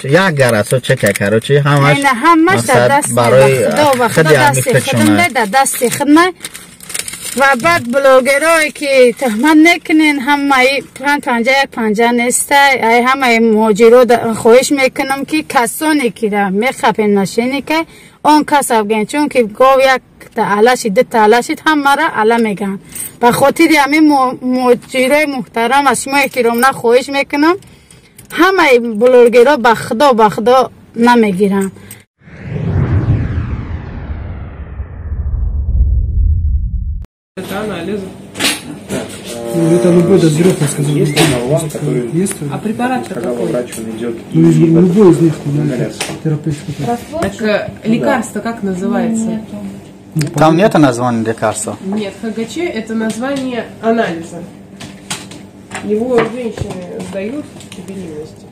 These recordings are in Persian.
یک گرسو چه ککروچی همش نه همش در دست برای خدا دست خودم در دست خودم. و بعد بلوگرایی که تهمت نکنین همه پنجه نیسته همه ماجرا خواهش میکنم که کسانی که را میخپین ماشینی که اون کس افگین چون که گاو یک تعلاشی ده تعلاشی همه را علا میگن و خاطر همین ماجرای محترم از شما احترام خواهش میکنم همه بلوگرا به خدا نمیگیرن. Это анализы. Ну, это любой дозировка, сказал. Есть малван, который... Есть? А препарат-то Когда какой? врач он идет... Ну, любой из них, терапевтический. Так лекарство как называется? Там нет названия лекарства? Нет, ХГЧ это название анализа. Его женщины сдают при беременности.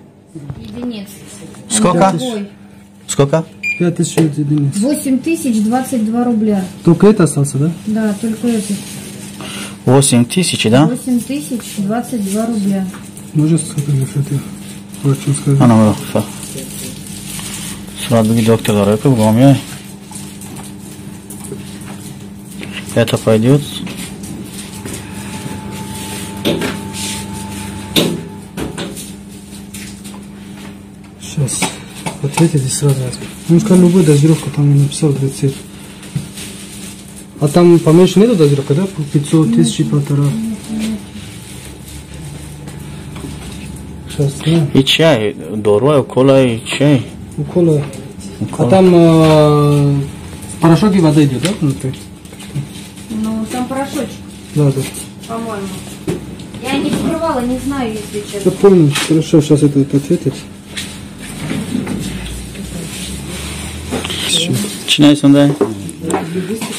Единиц. Сколько? Сколько? 5000 единиц. 8022 рубля. Только это остался, да? Да, только это. 8000, да? 8022 рубля. Может, сколько же это? Врачу сказать. Ana bak. Sonra bir doktorlara yapıp bulmuyor. Это пойдет. Сейчас. Ответите сразу. Ну, сказал, любая дозировка, там я написал рецепт. А там поменьше нету дозировка, да? 500, 1000, 1,5. Сейчас, да? И чай, дорогой, кола и чай. Уколы. А там порошок и вода идет, да, внутри? Ну, там порошочек, Да, да. по-моему. Я не вскрывала, не знаю, если Я честно. помню, хорошо, сейчас это ответить. Чинайсунда.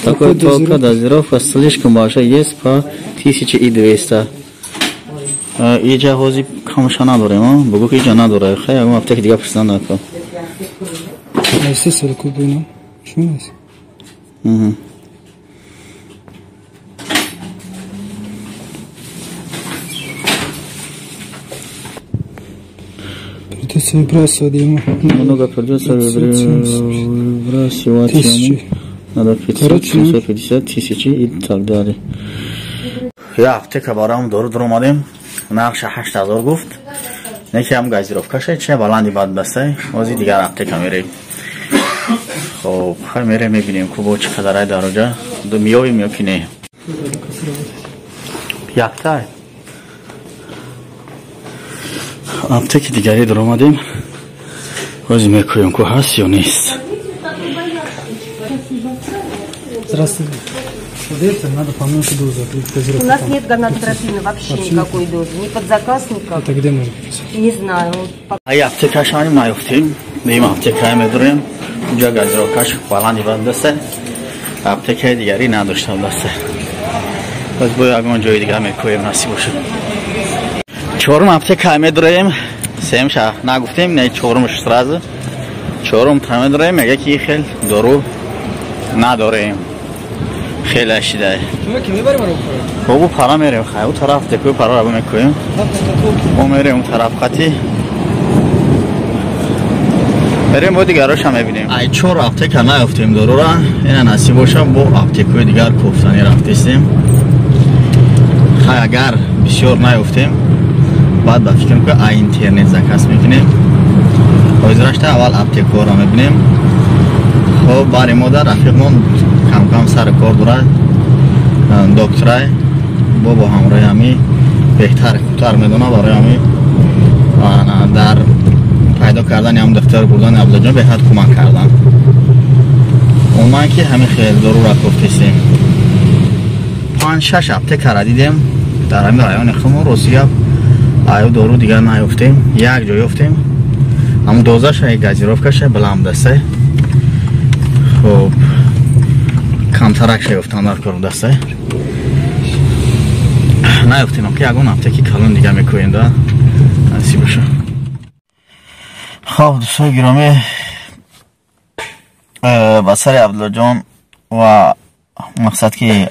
Такой только дозировка слишком большая, есть по 1200. Иджа хози камша надорем, богу ки иджа надоре. Хай агам аптеки дига пирсан накам. Естественно, купи, ну. Что у нас? Угу. Придется выбрасывать ему. Много придется выбрасывать ему. Надо 500, 750, 1000 и так далее. Я аптека барам дору омадем. Нақша 8000 гуфт. Неки ҳам газировкаша чия баланди бад бастай. Ози дигар аптека мерем. Хоб, хай мерем мебинем кубо чӣ қадарай дароҷа. Миёвим ё ки не. Яктай. Аптеки дигари дор омадем. Ози мекӯем ку ҳаст ё нест. Здравствуйте. Смотрите, надо поменьше дозы. У нас нет гонадотропина вообще никакой дозы. Ни под заказ, никак. Это где можно купить? Не знаю. Ай аптекашаним наёфтем. Дим аптекаи медурем. Инҷа газировкаш баланди бад дасте. Аптекаи дигари надоштам дасте. Боз бо ягон ҷои дигар мекӯем насиб бошад. Чорум аптекаи медурем. Сем ша нагуфтем, не чорумш сразу. Чорум тамедурем, мега ки хел дору надорем. خیلی اشیده که میبریم رو بابو پرا میریم خیلی اون طرف دکوی پرا رو میکنیم ما میریم اون طرف خطی بریم با دیگراش هم میبینیم ای چور اپتک هم نیفتیم دارو را این نصیب باشم با اپتکوی دیگر کوفتانی رفتیستیم خیلی اگر بسیار نیفتیم بعد با فکرم که ای اینترنت زکست میکنیم بایزرشته اول اپتکو را میبینیم خب باری مادر رفیقمون کم سر کار داره دکترای با همراه همی بهتر کمتر میدونه برای همی در پیدا کردن هم دکتر بردن عبدالجان به حد کمک کردن اونایی که همین خیلی ضرورت گفتیم 5-6 اپتک را دیدیم در همین رایان خمون روسیه آیو دارو دیگر نیفتیم یک جا یفتیم همون دوزش یک گازیروفکش بلند دسته خب کمترک شیفتن در کارو دسته نیفتیم که یکون اپتکی کلون دیگه میکنیم ده نسی باشه خب دوستای گرامی بسر عبدالله جان و مقصد که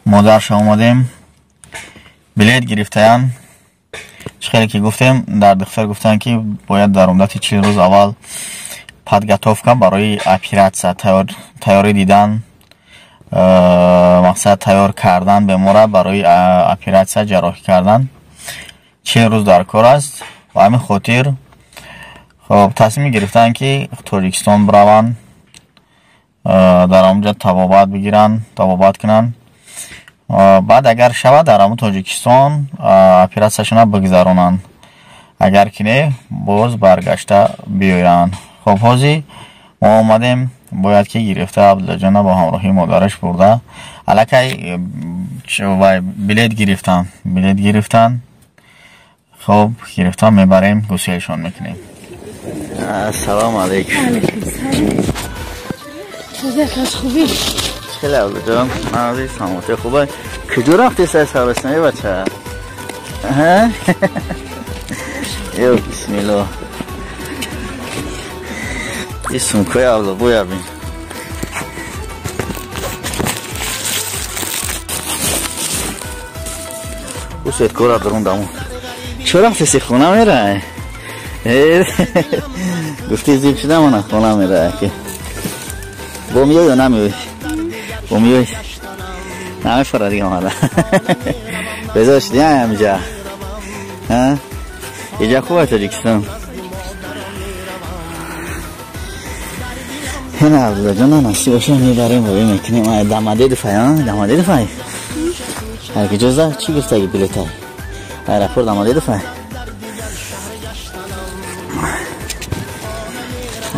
مادرش آمدیم بلیت گرفتهیم خیلی که گفتیم در دفتر گفتن که باید در مدت 40 روز اول подготовка برای اپراسیا تیاری دیدن مقصد تیار کردن بیمار برای اپراسیا جراحی کردن 40 روز در کار است و همین خاطر خب تصمیم گرفتن که تاجیکستان بروند در آنجا طبابت بگیرن طبابت کنن بعد اگر شود در همون تاجیکستان اپراسیاشون بگذارونن اگر که نه باز برگشته بیاین خب حاضی ما آمدیم باید که گرفته عبدالله جان با همراهی مادرش برده الکی بلیت گرفتن خب گرفتن میبریم گوسیشون میکنیم السلام علیکم چیزی خوبی خیلی عبدالله جان عزیز سلامتی خوبه کجا رفتی سر سرستانی بچه یو بسم الله یه سونکوی عبدالله بویا بین بوسید کورا درون دامون چرا رفتی خونه میره گفتی زیب شده منه خونه میره که با میای یا نمیای با میای نمی فرا دیگه آمده بذاشت دیگه همجا اینجا خوبه تاجیکستان این عبدالله جان نسی باشه میبریم و میکنیم دماده دفعی دماده دفعی هرکی جزا چی گفته اگه بلیت های ایرپورت دماده دفعی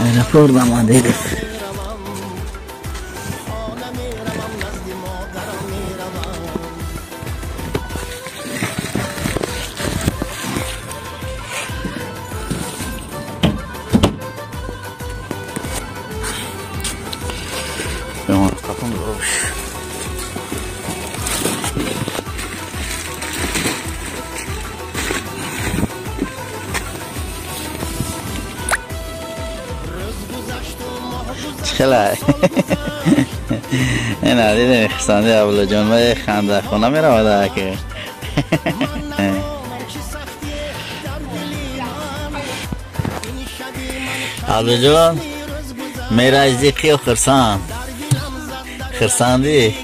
ایرپورت دماده دفعی خیلی این عدید خستانده عبدالله جان ما خنده خونه می رواده که عبدالله جان میره از دیقی و خرساندی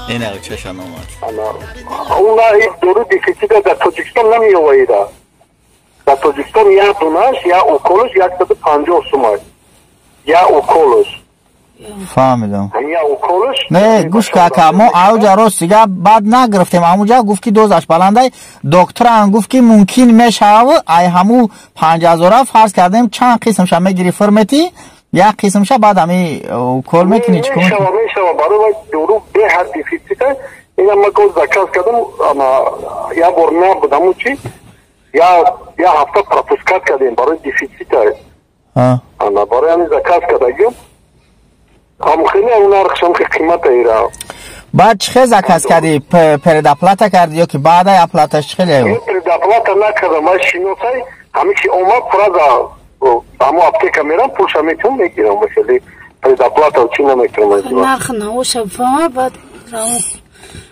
این او چشان اومد اون این دورو دیفیسیت در تاجیکستان نمی آویده در تاجیکستان یا دونش یا اوکولش 150 سومای یا اوکولش فهمیدم یا اوکولش نه گوش کاکا ما اوجا راست دیگه بعد نگرفتیم همونجا گفت که دوزش بلنده دکتر هم گفت که ممکن میشه ای همو 5000 فرض کردیم چند قسمش میگیری فرمتی یک قسمش بعد همی کل میکنی چیکار میشه برای دورو به هر دیفیسیت اینا ما گفت زکاس کردم اما یا برنا بودم چی یا هفته پروفسکات کردیم برای دیفیسیت اما برای همین زکاس کردیم هم خیلی اون ارخشم که قیمت ایران بعد چه زکاس کردی پرداپلاتا کردی یا که بعد اپلاتش خیلی پرداپلاتا نکردم من شینوسای همیشه اومد فرازا همو اپتیکا میرم پولشا میتون میگیرم مثلی پرداپلاتا و چی نمیتونم نخ نوشم فهم بعد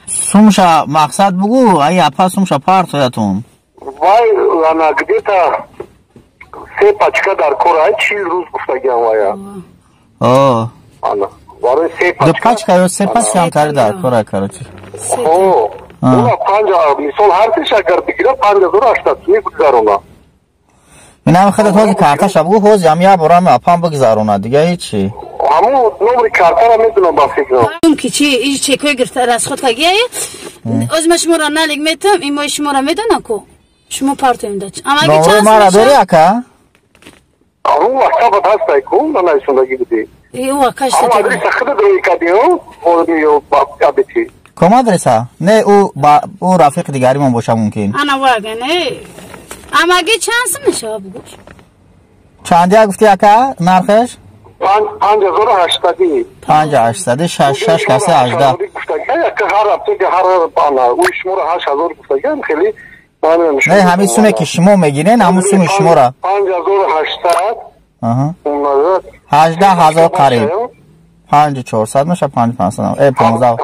سومشا مقصد بگو ای اپا سومشا پارتویتون وای انا گدیتا 3 پاچکا در کورای 40 روز گفتگیم وایا انا وارای 3 پاچکا 2 پاچکا یا 3 پاچکا هم کاری در کورای کاروچی اونا 5 مثال هر پیش اگر بگیره 5080 میگذارونا اینم خیلی توزی کارتش بگو حوز جمعیه برام اپام بگذارونه دیگه هیچی همون نمری کارتا را میدونم با فکرم اون که چی این چکوی گرفته از خود کگیه از ما شما را نلیگ میتم این ما شما را میدونم کو شما پارتیم داد اما اگه چانس ما را داری اکا اون وقتا با دست ایکون من ایشوندگی بودی او اکاش اما ادریس خیلی دوی کدیو میو با کابیتی کم ادریسا نه او رفیق دیگری من باشه ممکن انا واقعا نه اما اگه چانس میشه بگو چندی گفتی اکا نرخش 5080 5080 6 کسی 18 هر هفته هر بالا او شما را 8000 گفتگم خیلی نه همین سومه که شما میگیرین همون سوم شما را 5080 18000 قریب 5400 میشه 5500 15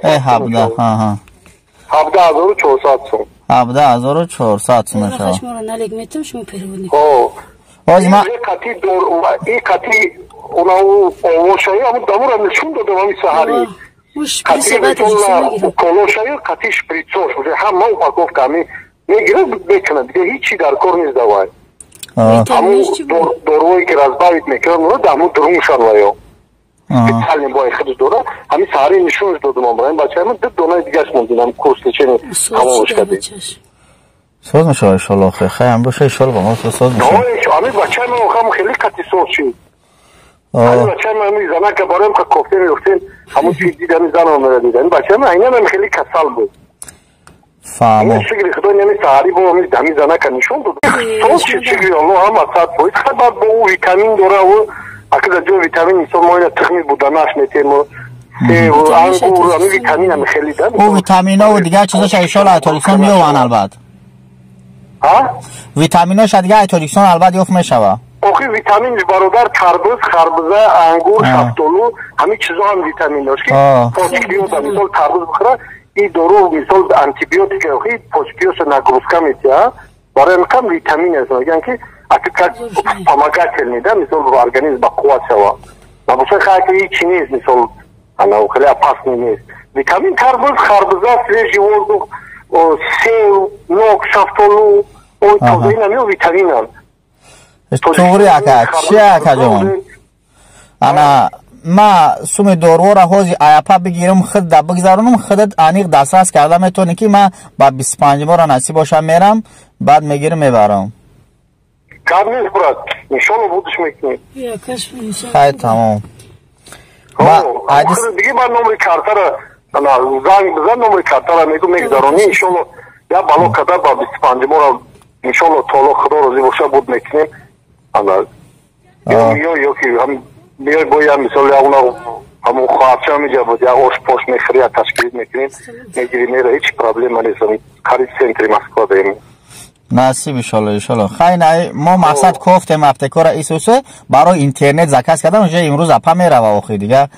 17000 ها 17400 сум. 17400 сум шава. Шумо налег метам, шумо переводник. О. Ҳозир ма кати онао овошаи ам дамура нишон додам ами саҳари. Колошаи кати шприцош уже ҳама упаковка ами мегирад мекунад дига ҳичи дар кор нест давай. ҳамун дорувое ки разбавит мекунад оно даму дурумшан ваё. специальный бой худо дора ами саҳари нишонш додам ам бачаам ду донаи дигаш мондинам курс лечени ҳамош кади. соз мешава иншаллоh хаям боша иншаллоh ба мо соз мешава. ами бачаам хам хеле кати соз шид. ами бачаам ами занака барам ка кофте меёфтем ҳамун чиз дидами занам мерадидам бачаам айнам хеле касал буд. фаҳмо шикри худо нами саҳари бо ами дами занака нишон дод соз чи шикри алло ҳама сад боид хабар бо у витамин дора у акида ҷо витамин инсон моина тухми буданаш метему севу ангур ами витамин ами хеле дам у витаминҳо дигар чизоша иншаллоҳ айториксон меёванд албат витаминоша дигар айториксон албат ёфт мешава охи витамин бародар тарбуз харбуза ангур шафтолу ҳами чизо ҳам витамин дошт ки почкиёда мисол тарбуз бихӯра и дору мисол антибиотика охи почкиёша нагрузка метиҳа барои кам витамин аст мегӯянд ки как помогательный да мисол организм ба қувват шава набошад хай ки ҳичи нест мисол ана хеле опасный нест витамин тарбуз харбуза свежий воздух сев нок шафтолу ой тоза инам витаминам туғри ака чи ака ҷон ана ма суми дорвора ҳозир аяпа бигирам худда бигзаронам худат аниқ дастрас карда метавонӣ ки ма ба 25 бора насиб бошам мерам баъд мегирам мебарам кар нест брат иншаллоҳ будиш мекунӣ хай тамом диги ман номри картара занг бизан номри картара мегӯ мегзаронӣ иншаллоҳ я бало када ба 25 бора иншаллоҳ таоло худо розӣ боша буд мекунем ё ки биёй бо я мисол ҳамун хоҳарча меҷабуд я ош пош мехӯри я ташкилит мекунем мегирӣ мера ҳеҷ проблема нест харид центри москва даем насиб иншаллоҳ хайна мо мақсад кофтем аптекора исусе барои интернет заказ кардам уже имрӯз апа мерава охир дига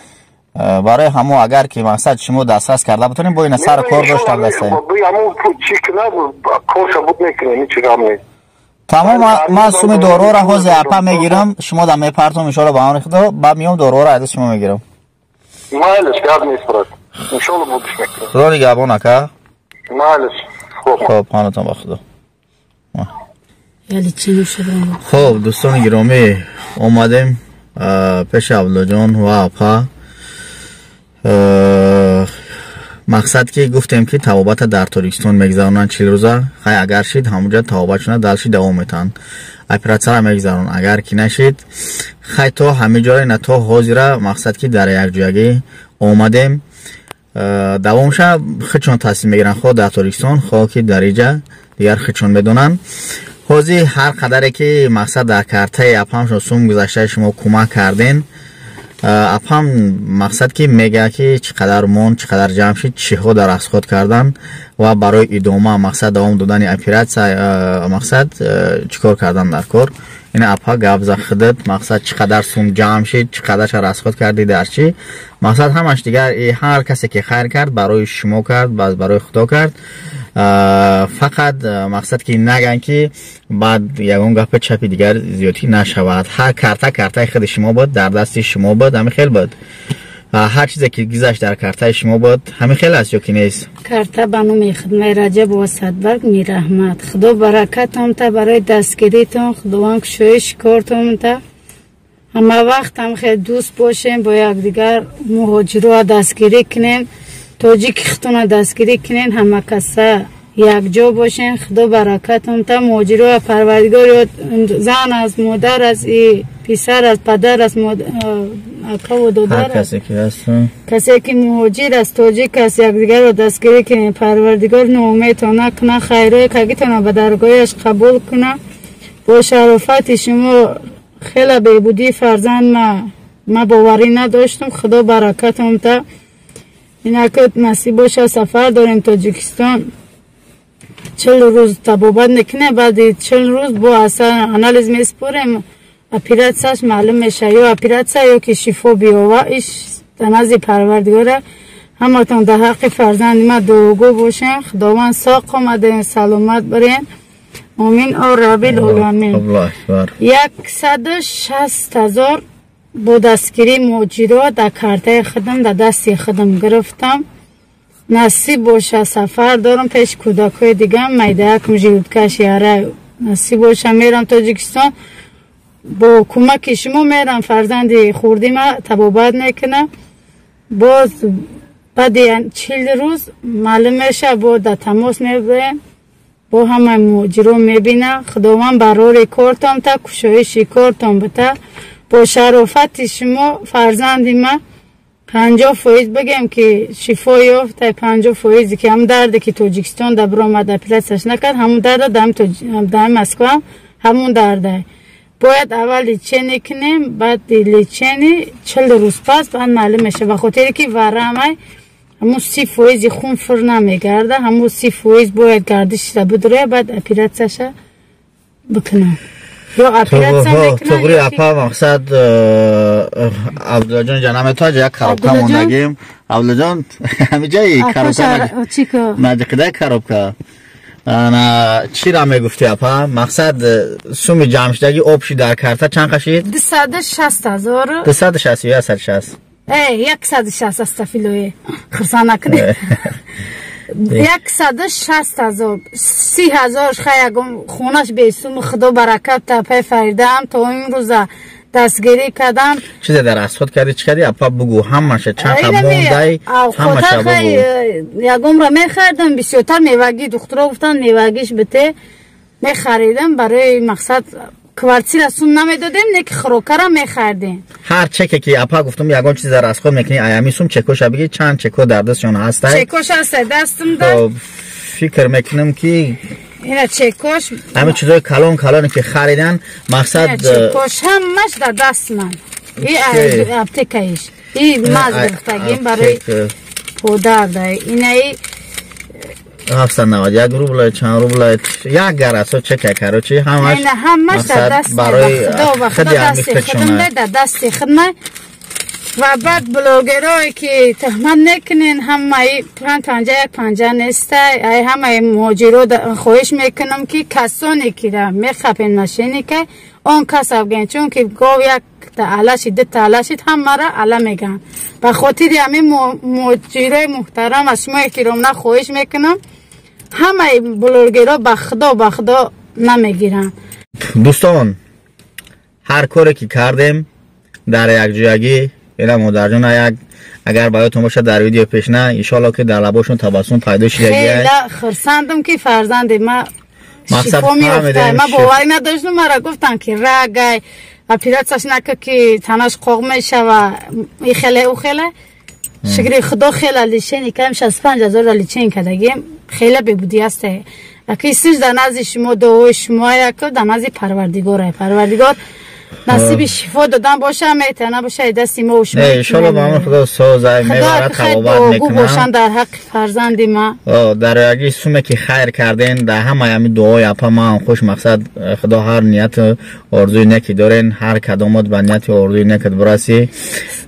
барои ҳамо агар ки мақсад шумо дастрас карда бутонем бо ина сар кор доштам дастаем тамом ма суми дорора ҳозир апа мегирам шумо да мепартом иншаллоҳ ба амри худо баъд миём дорора айда шумо мегирам майлеш гап нест брат иншаллоҳ будиш мекунем худо нигоҳбон ака майлеш хоб ҳанатон ба худо хоб дӯстони гиромӣ омадем пеши авлоҷон ва апа мақсад ки гуфтем ки табобата дар торикистон мегзаронанд 40 рӯза хай агар шид ҳамуҷа табобат шуда далши давом метаванд оператсияра мегзаронанд агар ки нашид хай то ҳамиҷоре на то ҳозира мақсад ки дар якҷоягӣ омадем давомша хичон таҳсил мегиранд хо дар торикистон хо ки дар иҷа дигар хичон медонанд ҳозир ҳар қадаре ки мақсад дар картаи апамшон сум гузаштаи шумо кӯмак карден апам мақсад ки мега ки чӣ қадар монд чӣ қадар ҷамъ шид чиҳо дар расход кардан ва барои идома мақсад давом додани оператсия мақсад чӣ кор кардан дар кор ин апа гап за худат мақсад чӣ қадар сум ҷамъ шид чӣ қадарша расход карди дар чӣ мақсад ҳамаш дигар ҳар касе ки хайр кард барои шумо кард баъд барои худо кард фақат мақсад ки наган ки баъд ягон гапи чапи дигар зиёдӣ нашавад ҳар картаи худи шумо буд дар дасти шумо буд ҳамин хел буд ҳар чизе ки гузашт дар картаи шумо буд ҳамин хел аст ё ки нест карта ба номи хидмаи раҷаб ва садбарг мираҳмат худо баракатонта барои дастгиритон худованд кушоиш кортонта ҳама вақт ҳам хел дӯст бошем бо якдигар муҳоҷиро дастгирӣ кунем тоҷики хитона дастгирӣ кунен ҳама каса якҷо бошен худо баракатонта муҳоҷиро парвардигор ё зан аст модар аст писар аст падар аст акаву додар аст касе ки муҳоҷир аст тоҷик аст якдигарро дастгирӣ кунен парвардигор ноумедтон накуна хайрое кагитона ба даргоҳаш қабул куна бо шарофати шумо хела беъбудии фарзанд ма боварӣ надоштам худо баракатонта инакут насиб боша сафар дорем тоҷикистон 40 рӯз табобат мекунем баъди 40 рӯз бо асар анализ меспорем оператсияш маълум меша ё оператсия ё ки шифо биёва иш таназзи парвардигора همتون در حق فرزند ما دعاگو باشین. خداوند ساق آمده سلامت برین. آمین او رب العالمین. 160,000 با دستگیری ماجرا در کارت خودم در دستی خودم گرفتم. نصیب باشه سفر دارم پیش کودکای دیگه میدهکم ژیلودکش یاره نصیب باشه میرم تاجیکستان با کمک شما میرم فرزند خوردی ما تبابت میکنم. باز بعد 40 روز معلوم میشه با در تماس میبریم با همه ماجرا میبینم. خداوند برای کارتم تا کشایش کارتم بته با شرافت شما فرزند ما 50% بگم که شفا یافت. 50% که هم درده که تاجیکستان در برآمد اپیلاتش نکرد همون درده در مسکو همون درده. باید اول لیچنی کنیم بعد لیچنی 40 روز پس بعد معلوم میشه بخاطر که ورمه همون 30% خون فر نمیگرده همون 30% باید گردش را بدره بعد اپیلاتش بکنم یا اپیلاتش میکنم. توبری اپا مقصد عبدالله جان جانم تاج یک کاروبکا موندگیم. عبدالله جان همه جایی کاروبکا نجقیده کاروبکا چی را میگفتی اپا؟ مقصد سوم جمع شدگی آبشی در کرده چند قشید؟ 260,000 260 یا 160 160 استفیلوی خرسان نکنه 160,000 30,000 خیلی خونش بیسوم خدا برکت تا پی فریدم تا این روزه دستگیری کردم. چیز در اسخود کردی چی کردی؟ اپا بگو همشه چند خموندهی همشه بگو. یکم را میخریدم بسیارتر میوگی دخترها گفتن میوگیش بته میخریدم برای مقصد کوارتی رسون نمیدادیم نیک خروکه را میخریدیم. هر چکه که اپا گفتم یکم چیز در اسخود میکنی ایامی سوم چکوش بگی چند چکو در دستشون هسته؟ چکوش هسته دستم داشت. فکر میکنم که اینا چکوش همه چیزای کلان که خریدن مقصد چکوش همش در دست من این اپتیکایش این ماز گرفتگیم برای پودر داره اینه 791 روبل چند روبل یک گرسو چکه کرو چی همش در دست برای خدا دستی خدمه در دستی خدمه. و بعد بلوگرایی که تهمت نکنین همه پنجه نیسته همه ماجرا خواهش میکنم که کسانی که را میخپین ماشینی که اون کس افگین چون که گاو یک تعلاشید ده تعلاشید همه را علا میگن و خاطر همه ماجرای محترم از شما احترام خواهش میکنم همه بلوگرا بخدا نمیگیرن. دوستان هر کاری که کردیم در یک جایگی اینا مادر جان اگر برایتون باشه در ویدیو پیش نه ان شاءالله که در لباشون تبسم پیدا شه. خیلی خرسندم که فرزند ما شفا میافته. ما باوری نداشتم مرا گفتن که رگای اپیلاتش نکه که تنش قوق میشه و این خیلی او خیلی شکر خدا خیلی لیچین کم 65,000 لیچین کردگیم خیلی ببودی است. اکی سیج در نزد شما دعای شما یک در نزد پروردگار نصیب شفا دادن باشه میتونه باشه دستی ما و شما ان شاء الله با من خدا سازای میبرد ثوابت میکنه باشن در حق فرزند ما. در اگه سومه که خیر کردین در همه همین دعای اپا ما خوش مقصد خدا هر نیت آرزوی نکی دارین هر کدامات به نیت آرزوی نکت برسی.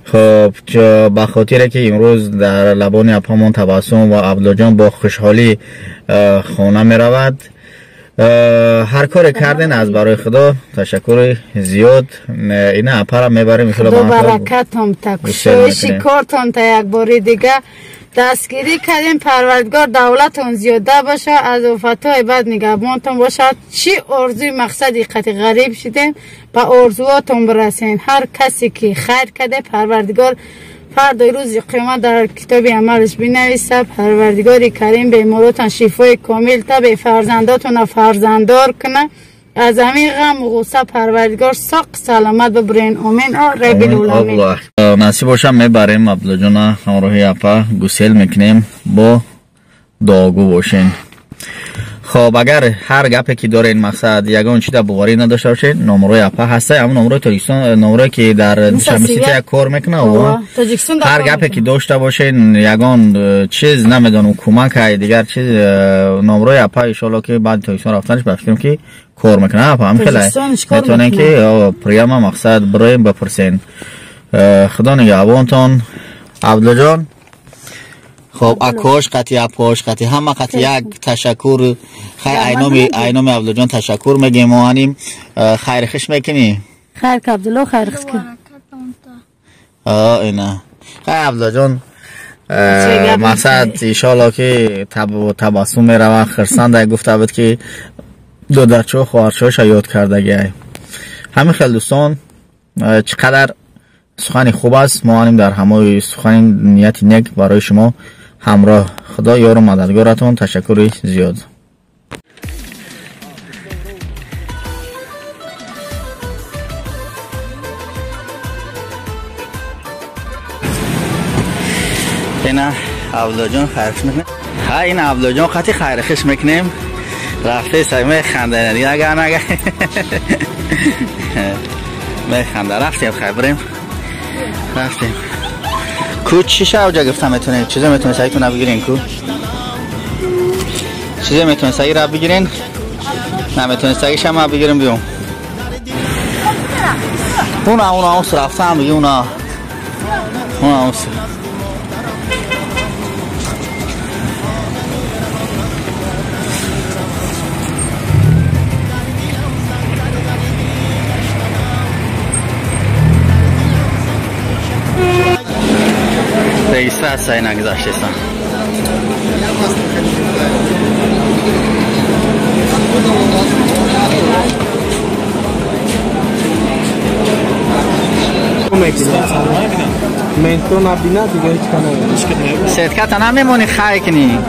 خب به خاطر که امروز در لبان اپا من تبسم و عبدالله جان با خوشحالی خانه میرود. هر کار کردین از برای خدا تشکر زیاد. اینا اپا میبریم خدا برکت هم تا کشایشی کارت هم تا یک باری دیگه دستگیری کردیم. پروردگار دولتون زیاده باشه از وفتای بعد نگهبانتون باشه. چی آرزوی مقصدی قطعی غریب شدین با آرزواتون برسین. هر کسی که خیر کرده پروردگار فردا روز قیامت در کتاب عملش بنویسه. پروردگار کریم بیماراتون شفای کامل تا به فرزنداتون فرزنددار کنه. از همین غم و غصه پروردگار ساق سلامت ببرین. آمین رب العالمین. نصیب باشه میبریم عبدالله جان همراهی اپا گسیل میکنیم با دعاگو باشین. خب اگر هر گپی که دارین مقصد یگان چیز بواری نداشته باشین نمره اپا هسته همون نمره تاجیکستان نمره که در شمسیته کار میکنه و هر گپی که داشته باشین یگان چیز نمیدونم کمک های دیگر چیز نمره اپا ان شاءالله که بعد تاجیکستان رفتنش بفهمیم که کار میکنه اپا هم خیلی میتونن که پریما مقصد برایم بپرسین. خدا نگهبانتون. عبدالله جان خب اکوش قطعی اپوش قطعی همه قطعی یک تشکر خیر اینام عبدالله جان تشکر میگیم و هنیم خیر خش میکنی خیر که عبدالله خیر خش کن اینا خیر عبدالله جان مقصد ایشالا که تباسم میره و خرسنده گفته بود که دو درچو خوارچوش یاد کرده گیه همین خیلی دوستان چقدر سخنی خوب است ما هنیم در همه سخنی نیت نیک برای شما همراه خدا یار و مددگارتون تشکر زیاد اینا عبدالله جان خیرخش میکنیم این عبدالله جان قطعی خیرخش میکنیم رفته سایمه خنده دیگه اگر میخنده رفتیم خیلی بریم رفتیم کو چیشه اوجا گفتم میتونه چیزه میتونه سایتون رو بگیرین کو چیزه میتونه سایی رو بگیرین نمیتونه ساییش هم بگیریم بیون اونا اوس رفتم بگی اونا اوس رئیسه هست این نگذاشته هستم من تو نبینه دیگه هیچ کنه سیدکت نمیمونی خواهی کنی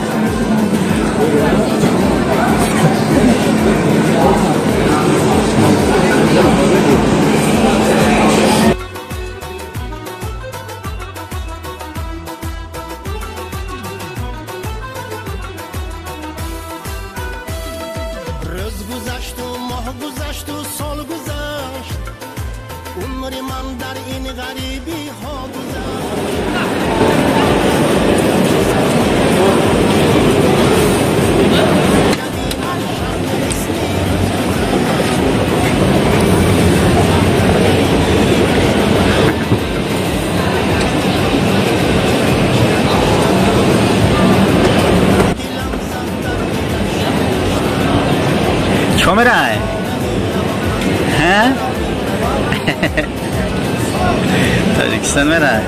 چو میره؟ ها؟ تاجیکستان میره؟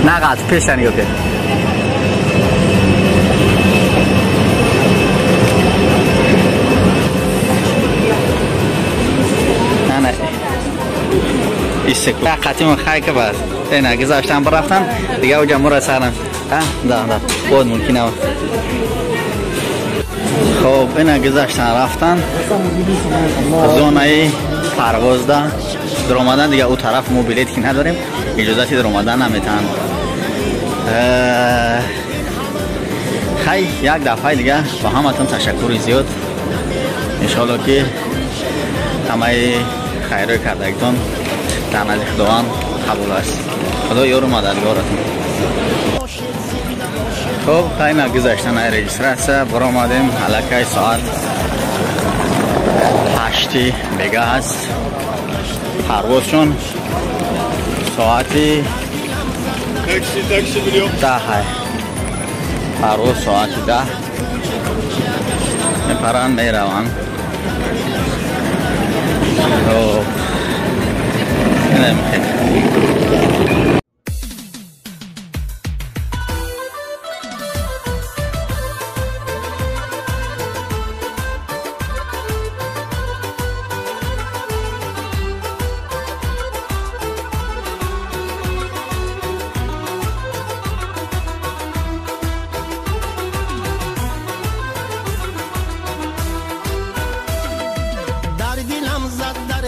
نقد پیشتن یو که نه ایستکو قطعی خیلی که بس اینه گذاشتن برفتن دیگه او جمعه را سرن ده خود ممکنه خب اینا گذاشتن رفتن زونه پرواز ده در اومدن دیگه او طرف ما بلیت که نداریم اجازتی در اومدن نمیتن خیلی یک دفعه دیگه با همتون تشکر زیاد انشاءالله که همه خیره کردگتون در نزد خداوند قبول است خدا یار و مددگارتون خب خیلی گذاشتن رجیستراسیون برای آمدیم حلقه ساعت 8 بیگه هست پروازشون ساعت 10 پرواز ساعت 10 میپرن میروان اینه میخواه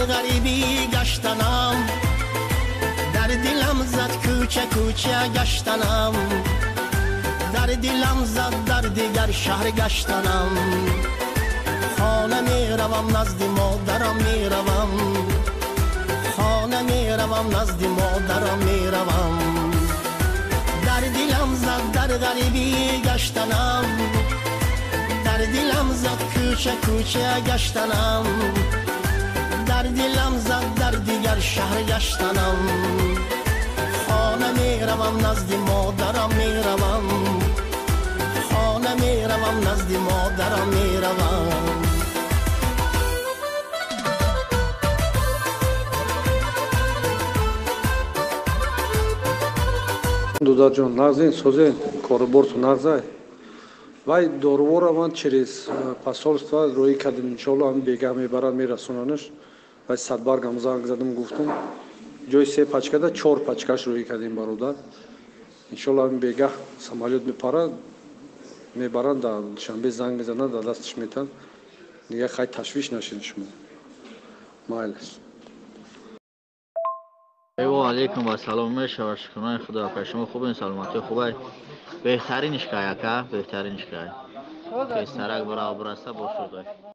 غریبی گشتنم در دلم زد کوچه کوچه گشتنم در دلم زد در دیگر شهر گشتنم خانه می روم نزد مادرم می روم خانه می روم نزد مادرم می روم در دلم زد در غریبی گشتنم در دلم زد کوچه کوچه گشتنم در دلم زد در دیگر شهر گشتنم خانه میروم نزد مادرم میروم خانه میروم نزد مادرم میروم Дуда ҷон нағзин созен коруборту нағзай вай дорувора ман через посольство рӯӣ кардем иншолло ҳам бегаҳ мебарад мерасонанаш вай садбаргам занг задам гуфтам ҷои 3 пачкада 4 пачкаш рӯӣ кардем бародар иншолло ҳам бегаҳ самолёт мепарад мебаранд дар душанбе занг мезанад дар дасташ метан дига хай ташвиш нашед шумо майлес و علیکم و سلام شما شکران خدا که شما خوبین سلامتی خوبه بهترینش که بهترینش که سرک برابر است با شده